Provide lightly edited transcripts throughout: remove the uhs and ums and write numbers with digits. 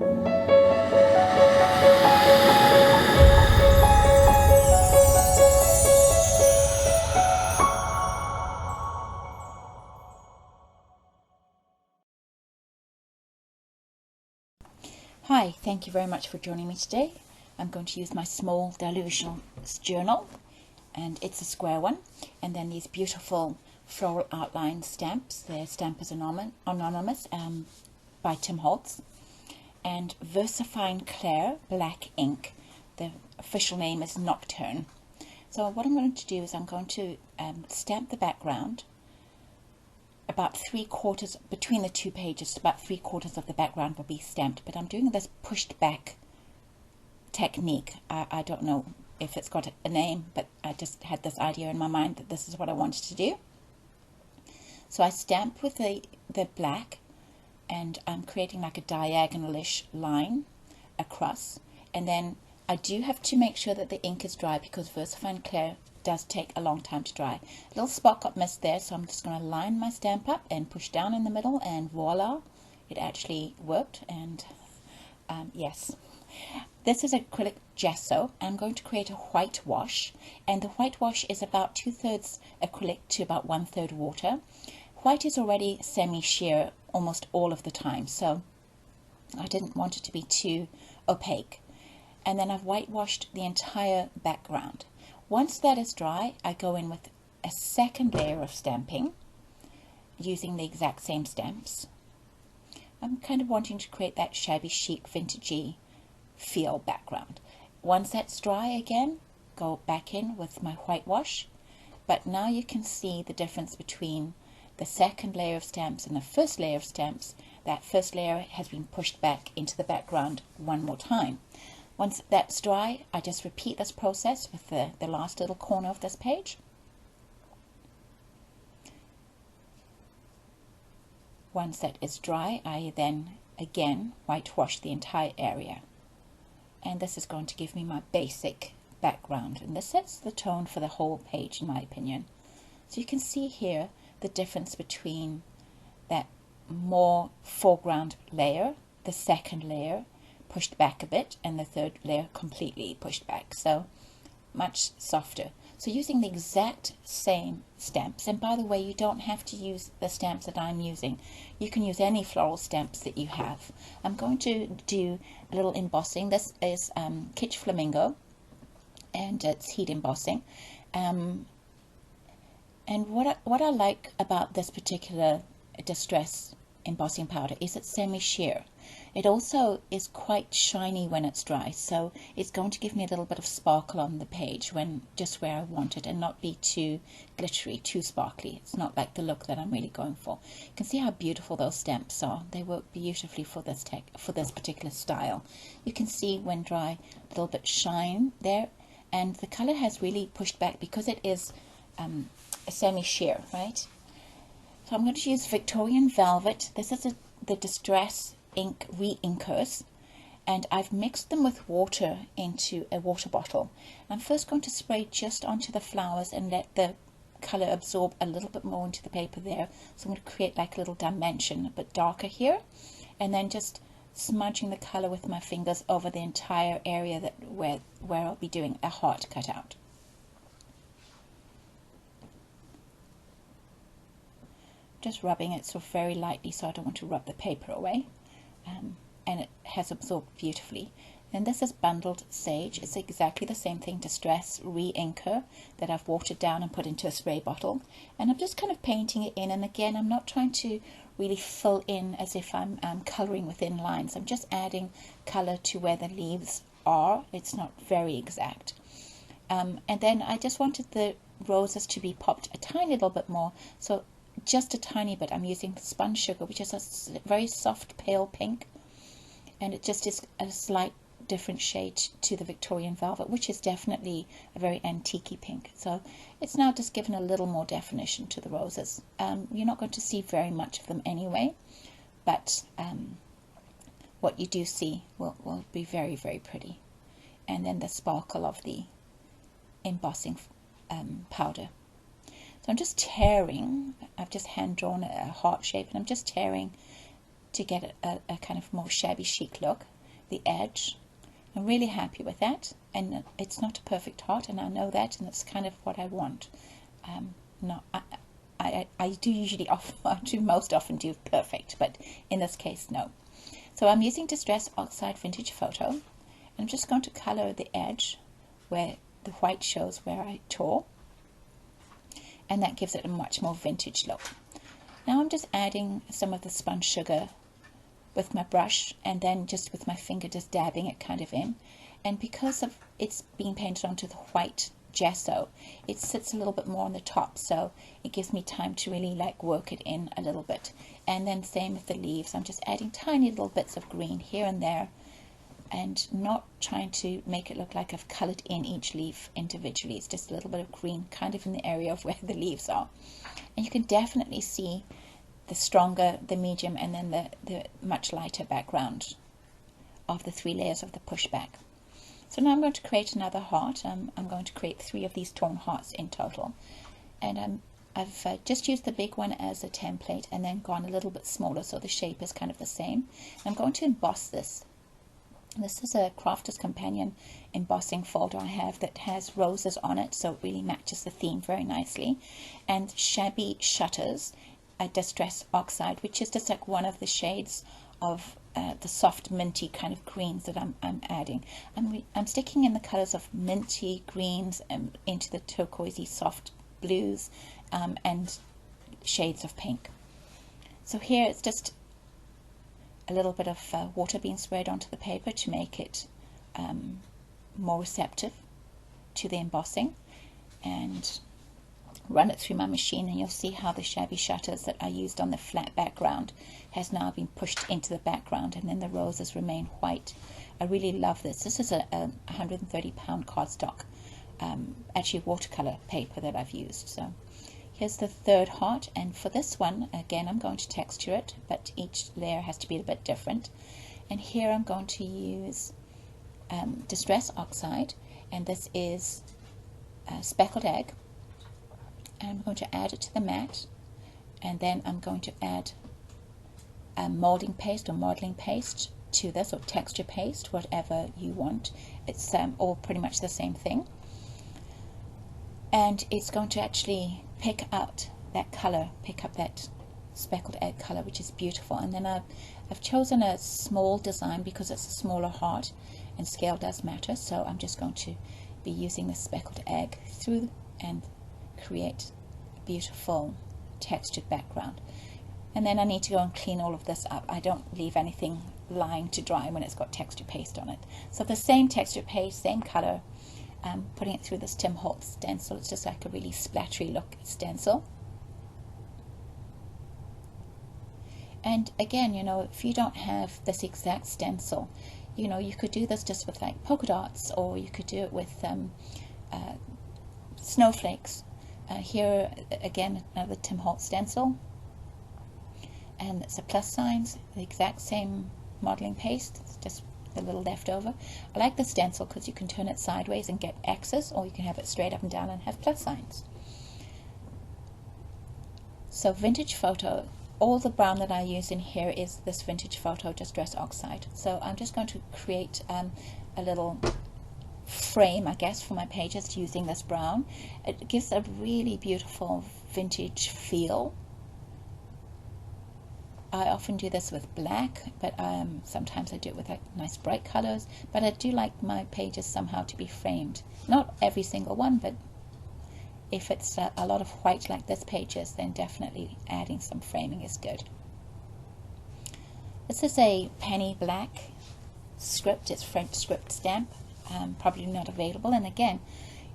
Hi, thank you very much for joining me today. I'm going to use my small delusional journal, and it's a square one, and then these beautiful floral outline stamps. Their stamp is anonymous by Tim Holtz, and VersaFine Clair black ink. The official name is Nocturne. So what I'm going to do is I'm going to stamp the background. About 3/4 between the two pages, about 3/4 of the background will be stamped, but I'm doing this pushed back technique. I don't know if it's got a name, but I just had this idea in my mind that this is what I wanted to do. So I stamp with the black, and I'm creating like a diagonalish line across, and then I do have to make sure that the ink is dry because VersaFine Clair does take a long time to dry. A little spot got missed there, so I'm just going to line my stamp up and push down in the middle, and voila, it actually worked. And yes, this is acrylic gesso. I'm going to create a white wash, and the white wash is about 2/3 acrylic to about 1/3 water. White is already semi-sheer almost all of the time, so I didn't want it to be too opaque. And then I've whitewashed the entire background. Once that is dry, I go in with a second layer of stamping using the exact same stamps. I'm kind of wanting to create that shabby chic, vintagey feel background. Once that's dry again, go back in with my whitewash. But now you can see the difference between the second layer of stamps and the first layer of stamps. That first layer has been pushed back into the background one more time. Once that's dry, I just repeat this process with the last little corner of this page. Once that is dry, I then again whitewash the entire area. And this is going to give me my basic background. And this sets the tone for the whole page, in my opinion. So you can see here the difference between that more foreground layer, the second layer, pushed back a bit, and the third layer completely pushed back, so much softer. So using the exact same stamps, and by the way, you don't have to use the stamps that I'm using. You can use any floral stamps that you have. I'm going to do a little embossing. This is Kitsch Flamingo, and it's heat embossing. And what I like about this particular distress embossing powder is it's semi-sheer. It also is quite shiny when it's dry, so it's going to give me a little bit of sparkle on the page when just where I want it, and not be too glittery, too sparkly. It's not like the look that I'm really going for. You can see how beautiful those stamps are. They work beautifully for this particular style. You can see when dry a little bit shine there, and the color has really pushed back because it is a semi-sheer, right? So I'm going to use Victorian Velvet. This is the Distress ink re-inkers, and I've mixed them with water into a water bottle. I'm first going to spray just onto the flowers and let the color absorb a little bit more into the paper there. So I'm going to create like a little dimension, a bit darker here, and then just smudging the color with my fingers over the entire area where I'll be doing a heart cutout. Just rubbing it so very lightly, so I don't want to rub the paper away. And it has absorbed beautifully. And this is Bundled Sage. It's exactly the same thing, Distress re-inker, that I've watered down and put into a spray bottle. And I'm just kind of painting it in, and again, I'm not trying to really fill in as if I'm colouring within lines. I'm just adding colour to where the leaves are. It's not very exact. And then I just wanted the roses to be popped a tiny little bit more, so just a tiny bit. I'm using spun sugar, which is a very soft pale pink, and it just is a slight different shade to the Victorian Velvet, which is definitely a very antique-y pink. So it's now just given a little more definition to the roses. You're not going to see very much of them anyway, but what you do see will be very, very pretty. And then the sparkle of the embossing powder. So I'm just tearing, I've just hand drawn a heart shape, and I'm just tearing to get a kind of more shabby chic look, the edge. I'm really happy with that, and it's not a perfect heart, and I know that, and it's kind of what I want. I do usually most often do perfect, but in this case, no. So I'm using Distress Oxide Vintage Photo, and I'm just going to color the edge where the white shows where I tore, and that gives it a much more vintage look. Now I'm just adding some of the spun sugar with my brush, and then just with my finger just dabbing it kind of in, and because of it's being painted onto the white gesso, it sits a little bit more on the top, so it gives me time to really like work it in a little bit. And then same with the leaves, I'm just adding tiny little bits of green here and there, and not trying to make it look like I've colored in each leaf individually. It's just a little bit of green kind of in the area of where the leaves are, and you can definitely see the stronger, the medium, and then the much lighter background of the 3 layers of the pushback. So now I'm going to create another heart. I'm going to create 3 of these torn hearts in total, and I've just used the big one as a template and then gone a little bit smaller so the shape is kind of the same. I'm going to emboss this. This is a Crafter's Companion embossing folder I have that has roses on it, so it really matches the theme very nicely. And Shabby Shutters, a Distress Oxide, which is just like one of the shades of the soft minty kind of greens that I'm adding. I'm sticking in the colors of minty greens and into the turquoisey soft blues and shades of pink. So here it's just a little bit of water being sprayed onto the paper to make it more receptive to the embossing, and run it through my machine, and you'll see how the shabby shutters that I used on the flat background has now been pushed into the background, and then the roses remain white. I really love this. This is a 130-pound cardstock, actually watercolor paper that I've used. So here's the 3rd heart, and for this one, again, I'm going to texture it, but each layer has to be a bit different. And here I'm going to use Distress Oxide, and this is Speckled Egg. And I'm going to add it to the mat, and then I'm going to add molding paste or modeling paste to this, or texture paste, whatever you want. It's all pretty much the same thing, and it's going to actually pick out that color, pick up that speckled egg color, which is beautiful. And then I've chosen a small design because it's a smaller heart and scale does matter, so I'm just going to be using the speckled egg through and create a beautiful textured background. And then I need to go and clean all of this up. I don't leave anything lying to dry when it's got texture paste on it. So the same texture paste, same color, putting it through this Tim Holtz stencil. It's just like a really splattery look stencil. And again, you know, if you don't have this exact stencil, you know, you could do this just with like polka dots, or you could do it with snowflakes. Here again, another Tim Holtz stencil, and it's a plus signs, the exact same modeling paste, it's just a little leftover. I like the stencil because you can turn it sideways and get X's, or you can have it straight up and down and have plus signs. So Vintage Photo, all the brown that I use in here is this Vintage Photo Distress Oxide. So I'm just going to create a little frame, I guess, for my pages using this brown. It gives a really beautiful vintage feel. I often do this with black, but sometimes I do it with like nice bright colors. But I do like my pages somehow to be framed. Not every single one, but if it's a lot of white like this pages, then definitely adding some framing is good. This is a penny black script. It's French script stamp. Probably not available. And again,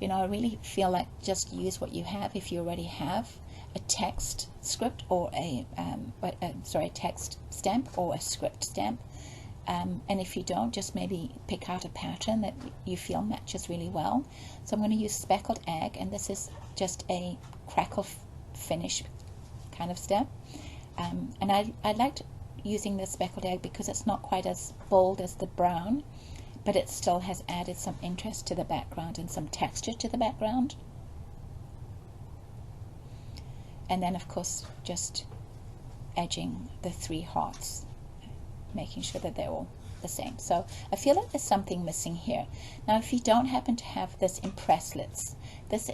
you know, I really feel like just use what you have. If you already have a text script or a text stamp or a script stamp, and if you don't, just maybe pick out a pattern that you feel matches really well. So I'm going to use Speckled Egg, and this is just a crackle finish kind of stamp. And I liked using the Speckled Egg because it's not quite as bold as the brown, but it still has added some interest to the background and some texture to the background. And then of course just edging the 3 hearts making sure that they're all the same. So I feel like there's something missing here. Now, if you don't happen to have this impresslets, it's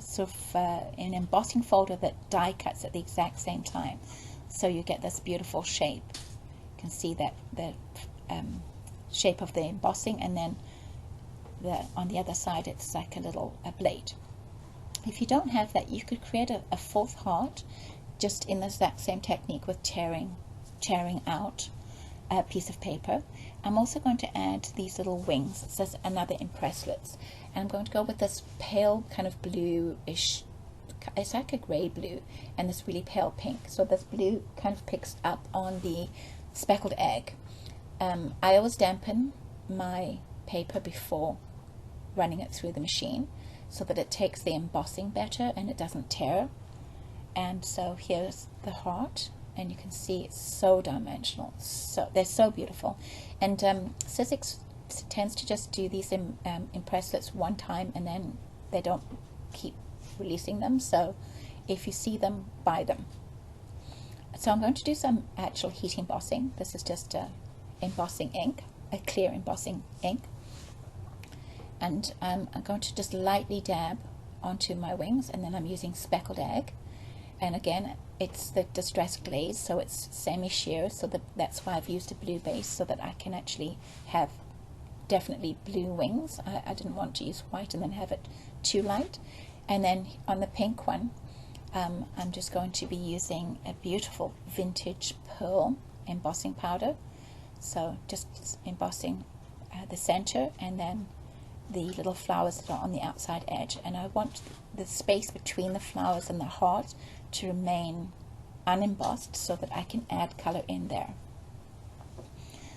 sort of an embossing folder that die cuts at the exact same time, so you get this beautiful shape. You can see that the shape of the embossing, and then on the other side it's like a blade. If you don't have that, you could create a fourth heart just in the exact same technique with tearing out a piece of paper. I'm also going to add these little wings. It says another impresslets, and I'm going to go with this pale kind of bluish, it's like a grey blue, and this really pale pink. So this blue kind of picks up on the speckled egg. I always dampen my paper before running it through the machine so that it takes the embossing better and it doesn't tear. And so here's the heart, and you can see it's so dimensional. So they're so beautiful. And Sizzix tends to just do these impresslets one time, and then they don't keep releasing them. So if you see them, buy them. So I'm going to do some actual heat embossing. This is just embossing ink, a clear embossing ink. And I'm going to just lightly dab onto my wings, and then I'm using speckled egg. And again, it's the distressed glaze, so it's semi-sheer, so that's why I've used a blue base, so that I can actually have definitely blue wings. I didn't want to use white and then have it too light. And then on the pink one, I'm just going to be using a beautiful vintage pearl embossing powder. So just embossing the center, and then the little flowers that are on the outside edge. And I want the space between the flowers and the heart to remain unembossed so that I can add color in there.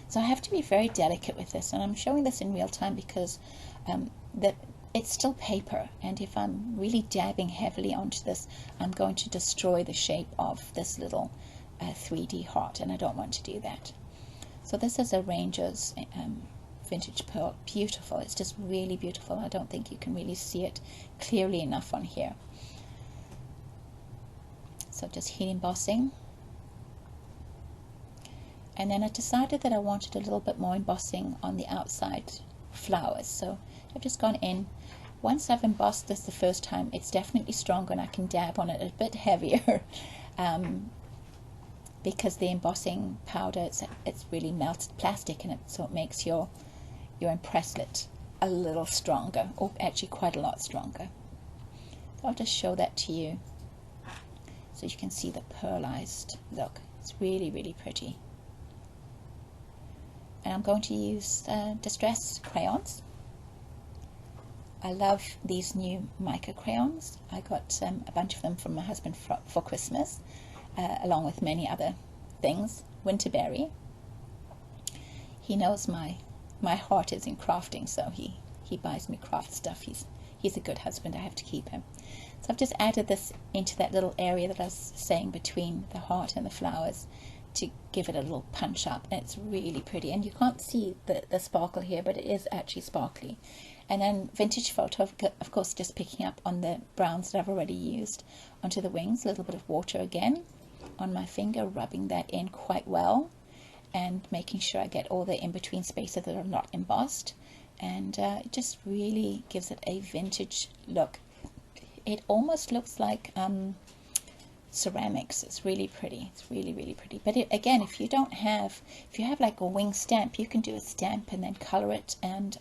So I have to be very delicate with this, and I'm showing this in real time because it's still paper, and if I'm really dabbing heavily onto this, I'm going to destroy the shape of this little 3D heart, and I don't want to do that. So this is a Ranger's vintage pearl. Beautiful. It's just really beautiful. I don't think you can really see it clearly enough on here. So just heat embossing. And then I decided that I wanted a little bit more embossing on the outside flowers. So I've just gone in. Once I've embossed this the first time, it's definitely stronger, and I can dab on it a bit heavier. Because the embossing powder, it's really melted plastic in it, so it makes your impresslet a little stronger, or actually quite a lot stronger. So I'll just show that to you so you can see the pearlized look. It's really, really pretty. And I'm going to use distress crayons. I love these new mica crayons. I got a bunch of them from my husband for Christmas, along with many other things. Winterberry. He knows my heart is in crafting, so he buys me craft stuff. He's a good husband. I have to keep him. So I've just added this into that little area that I was saying between the heart and the flowers to give it a little punch up, and it's really pretty. And you can't see the sparkle here, but it is actually sparkly. And then vintage photo, of course, just picking up on the browns that I've already used onto the wings. A little bit of water again on my finger, rubbing that in quite well, and making sure I get all the in-between spaces that are not embossed. And it just really gives it a vintage look. It almost looks like ceramics. It's really pretty. It's really, really pretty. But again, if you have like a wing stamp, you can do a stamp and then color it, and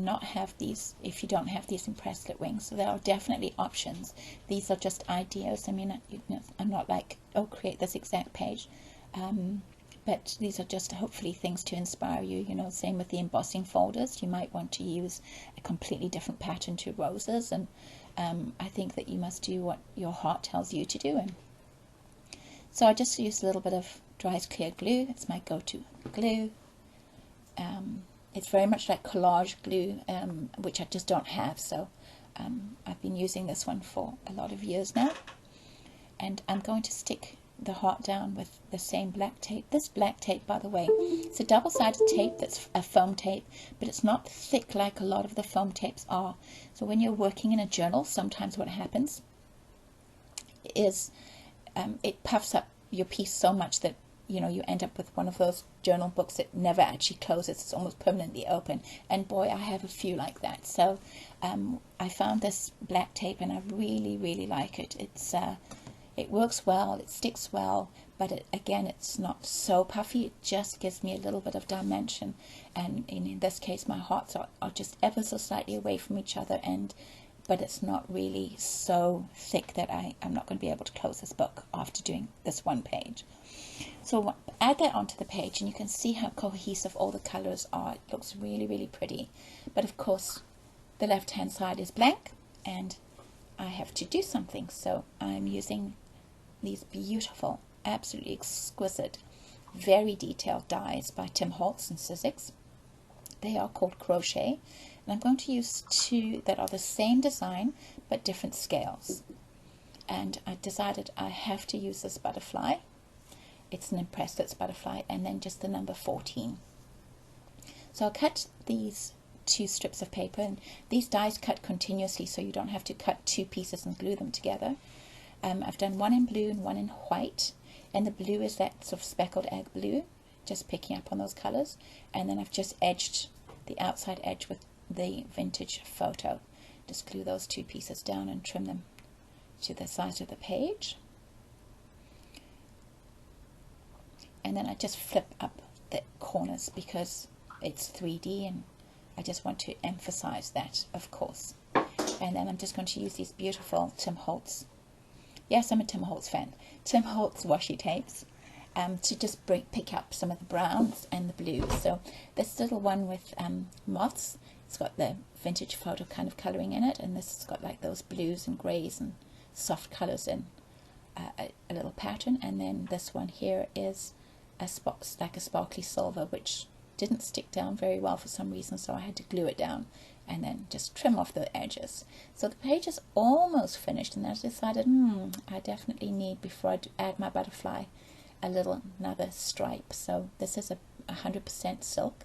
not have these, if you don't have these impresslet wings. So there are definitely options. These are just ideas. I mean, I'm not like, oh, create this exact page. But these are just hopefully things to inspire you. You know, same with the embossing folders. You might want to use a completely different pattern to roses, and I think that you must do what your heart tells you to do. And so I just used a little bit of dry as clear glue. It's my go-to glue. It's very much like collage glue, which I just don't have. So I've been using this one for a lot of years now. And I'm going to stick the heart down with the same black tape. This black tape, by the way, it's a double-sided tape that's a foam tape, but it's not thick like a lot of the foam tapes are. So when you're working in a journal, sometimes what happens is it puffs up your piece so much that, you know, you end up with one of those journal books that never actually closes. It's almost permanently open. And boy, I have a few like that. So I found this black tape and I really, really like it. It works well, it sticks well, but again, it's not so puffy. It just gives me a little bit of dimension. And in this case, my hearts are just ever so slightly away from each other, but it's not really so thick that I'm not going to be able to close this book after doing this one page. So add that onto the page and you can see how cohesive all the colors are. It looks really, really pretty. But of course, the left hand side is blank and I have to do something. So I'm using these beautiful, absolutely exquisite, very detailed dies by Holtz and Sizzix. They are called crochet. And I'm going to use two that are the same design but different scales. And I decided I have to use this butterfly. It's an impressed butterfly, and then just the number 14. So I'll cut these two strips of paper, and these dies cut continuously, so you don't have to cut two pieces and glue them together. I've done one in blue and one in white, and the blue is that sort of speckled egg blue, just picking up on those colors. And then I've just edged the outside edge with the vintage photo. Just glue those two pieces down and trim them to the size of the page. And then I just flip up the corners because it's 3D and I just want to emphasize that, of course. And then I'm just going to use these beautiful Holtz. Yes, I'm a Holtz fan. Holtz washi tapes to just pick up some of the browns and the blues. So this little one with moths, it's got the vintage photo kind of coloring in it, and this has got like those blues and grays and soft colors in a little pattern. And then this one here is like a sparkly silver, which didn't stick down very well for some reason, so I had to glue it down and then just trim off the edges. So the page is almost finished, and I decided I definitely need, before I add my butterfly, another stripe. So this is a 100% silk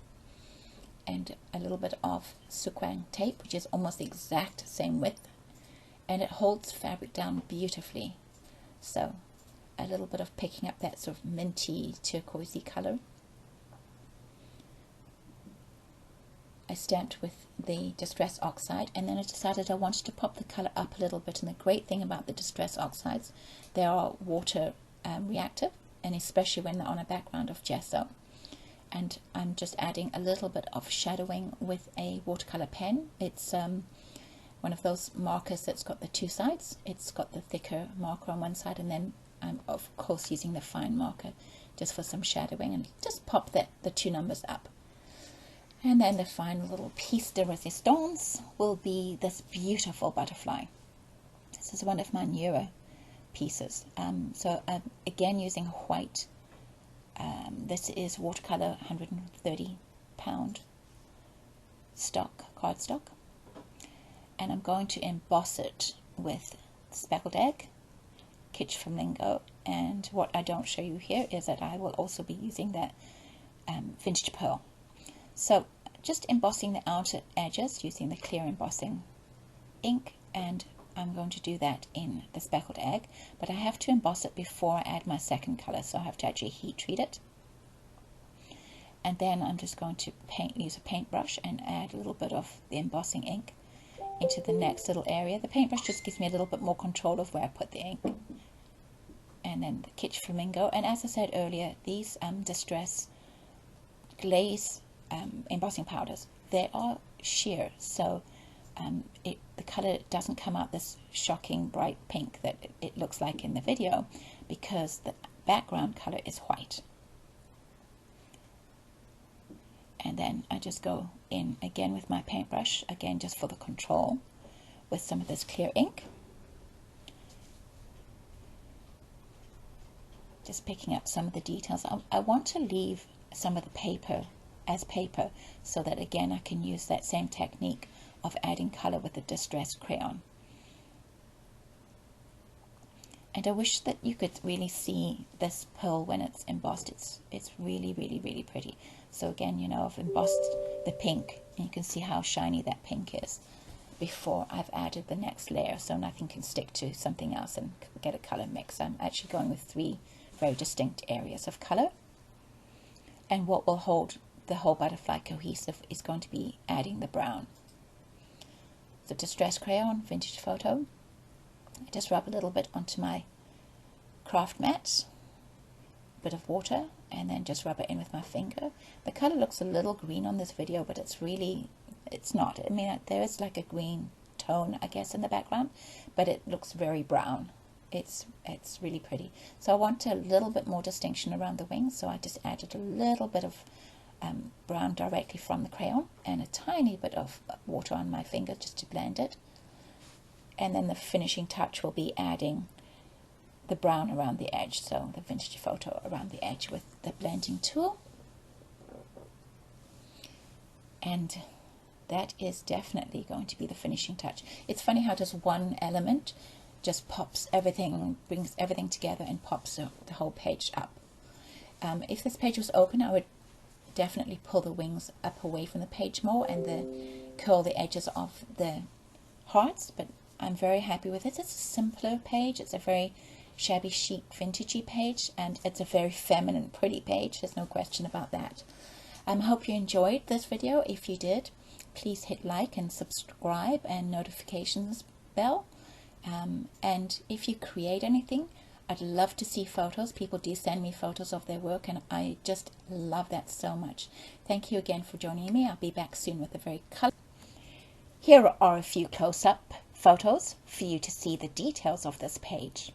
and a little bit of suquang tape, which is almost the exact same width, and it holds fabric down beautifully. So a little bit of picking up that sort of minty turquoisey color. I stamped with the Distress Oxide, and then I decided I wanted to pop the color up a little bit. And the great thing about the Distress Oxides, they are water reactive, and especially when they're on a background of gesso. And I'm just adding a little bit of shadowing with a watercolor pen. It's one of those markers that's got the two sides. It's got the thicker marker on one side, and then I'm of course using the fine marker just for some shadowing, and just pop the two numbers up. And then the final little piece de resistance will be this beautiful butterfly. This is one of my newer pieces. So again, using white. This is watercolor 130-pound cardstock. And I'm going to emboss it with speckled egg, Kitsch Flamingo, and what I don't show you here is that I will also be using that vintage pearl. So just embossing the outer edges using the clear embossing ink, and I'm going to do that in the speckled egg, but I have to emboss it before I add my second color, so I have to actually heat treat it. And then I'm just going to use a paintbrush and add a little bit of the embossing ink into the next little area. The paintbrush just gives me a little bit more control of where I put the ink. And then the Kitsch Flamingo, and as I said earlier, these Distress glaze embossing powders, they are sheer, so the color doesn't come out this shocking bright pink that it looks like in the video, because the background color is white. And then I just go in again with my paintbrush, again just for the control, with some of this clear ink, just picking up some of the details. I want to leave some of the paper as paper, so that again I can use that same technique of adding color with the Distress crayon. And I wish that you could really see this pearl when it's embossed. It's really, really, really pretty. So again, you know, I've embossed the pink, and you can see how shiny that pink is before I've added the next layer, so nothing can stick to something else and get a color mix. I'm actually going with three very distinct areas of color. And what will hold the whole butterfly cohesive is going to be adding the brown. So Distress Crayon, Vintage Photo. I just rub a little bit onto my craft mat, a bit of water, and then just rub it in with my finger. The color looks a little green on this video, but it's not. I mean, there is like a green tone, I guess, in the background, but it looks very brown. It's really pretty. So I want a little bit more distinction around the wings, so I just added a little bit of brown directly from the crayon and a tiny bit of water on my finger just to blend it. And then the finishing touch will be adding the brown around the edge, so the Vintage Photo around the edge with the blending tool. And that is definitely going to be the finishing touch. It's funny how just one element just pops everything, brings everything together and pops the whole page up. If this page was open, I would definitely pull the wings up away from the page more and curl the edges of the hearts, but I'm very happy with it. It's a simpler page. It's a very shabby chic, vintagey page, and it's a very feminine, pretty page. There's no question about that. I hope you enjoyed this video. If you did, please hit like and subscribe and notifications bell. And if you create anything, I'd love to see photos. People do send me photos of their work, and I just love that so much. Thank you again for joining me. I'll be back soon with a very color. Here are a few close-up photos for you to see the details of this page.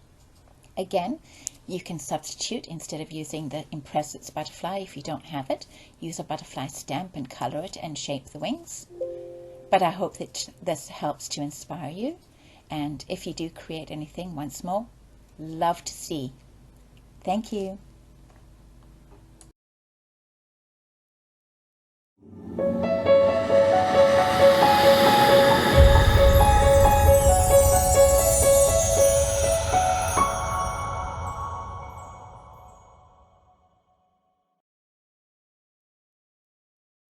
Again, you can substitute. Instead of using the Impress It's butterfly, if you don't have it, use a butterfly stamp and color it and shape the wings. But I hope that this helps to inspire you. And if you do create anything, once more, love to see. Thank you.